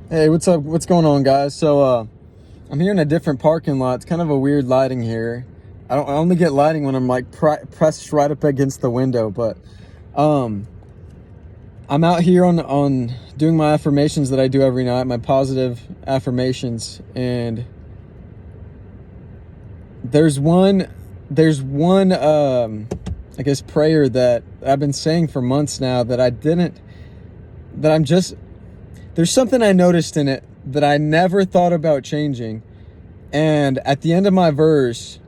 Hey, what's up? What's going on, guys? So, I'm here in a different parking lot. It's kind of a weird lighting here. I only get lighting when I'm like pressed right up against the window. But, I'm out here on doing my affirmations that I do every night, my positive affirmations, and there's one, I guess prayer that I've been saying for months now there's something I noticed in it that I never thought about changing. And at the end of my verse,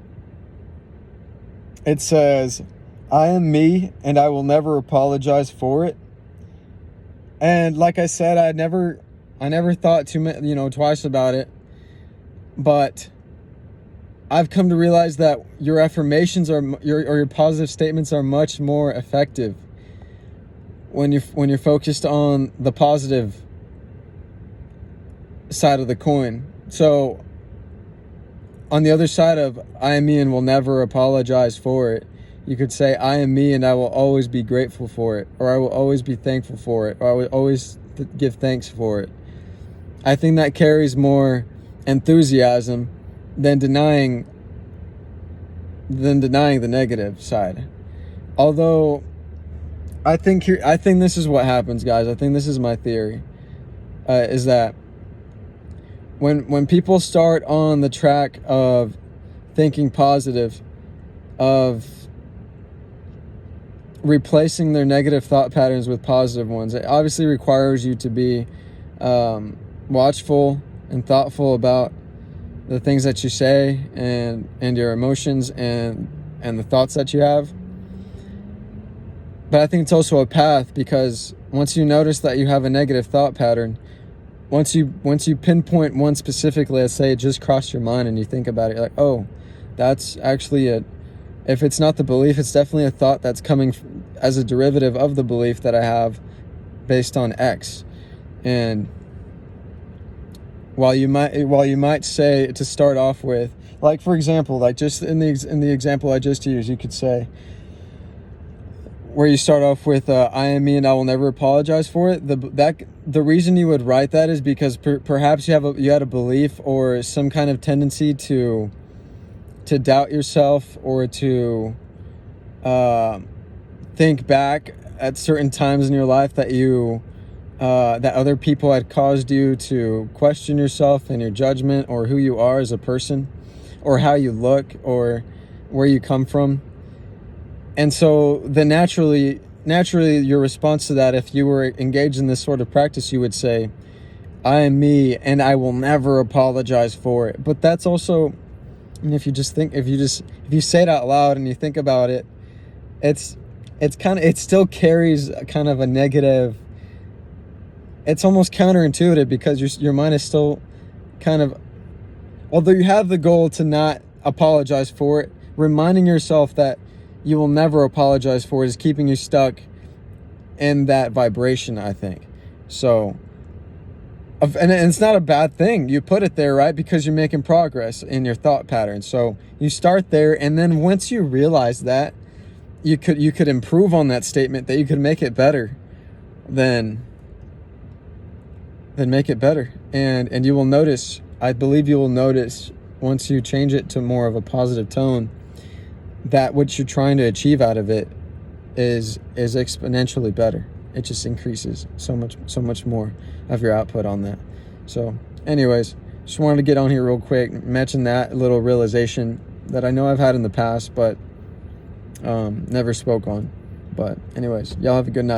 it says, I am me and I will never apologize for it. And like I said, I never thought twice about it. But I've come to realize that your affirmations your positive statements are much more effective when you're focused on the positive side of the coin. So on the other side of I am me and will never apologize for it, you could say I am me and I will always be grateful for it, or I will always be thankful for it, or I will always give thanks for it. I think that carries more enthusiasm than denying the negative side. Although I think this is what happens, guys. I think this is my theory, is that when people start on the track of thinking positive, of replacing their negative thought patterns with positive ones, it obviously requires you to be watchful and thoughtful about the things that you say and your emotions and the thoughts that you have. But I think it's also a path, because once you notice that you have a negative thought pattern, once you pinpoint one specifically, let's say it just crossed your mind and you think about it, you're like, oh, that's actually if it's not the belief, it's definitely a thought that's coming as a derivative of the belief that I have based on X. And while you might say, to start off with, like, for example, like just in the example I just used, you could say, where you start off with I am me and I will never apologize for it. The reason you would write that is because perhaps you had a belief or some kind of tendency to doubt yourself, or to think back at certain times in your life that that other people had caused you to question yourself and your judgment, or who you are as a person, or how you look, or where you come from. And so then naturally your response to that, if you were engaged in this sort of practice, you would say, I am me and I will never apologize for it. But that's also, and if you say it out loud and you think about it, it still carries a kind of a negative. It's almost counterintuitive, because your mind is still kind of, although you have the goal to not apologize for it, reminding yourself that you will never apologize for it is keeping you stuck in that vibration, I think. So, and it's not a bad thing. You put it there, right? Because you're making progress in your thought pattern. So you start there, and then once you realize that, you could improve on that statement, that you could make it better, then make it better. And you will notice, I believe you will notice, once you change it to more of a positive tone, that what you're trying to achieve out of it is exponentially better. It just increases so much more of your output on that. So anyways, just wanted to get on here real quick, mention that little realization that I know I've had in the past, but never spoke on. But anyways, y'all have a good night.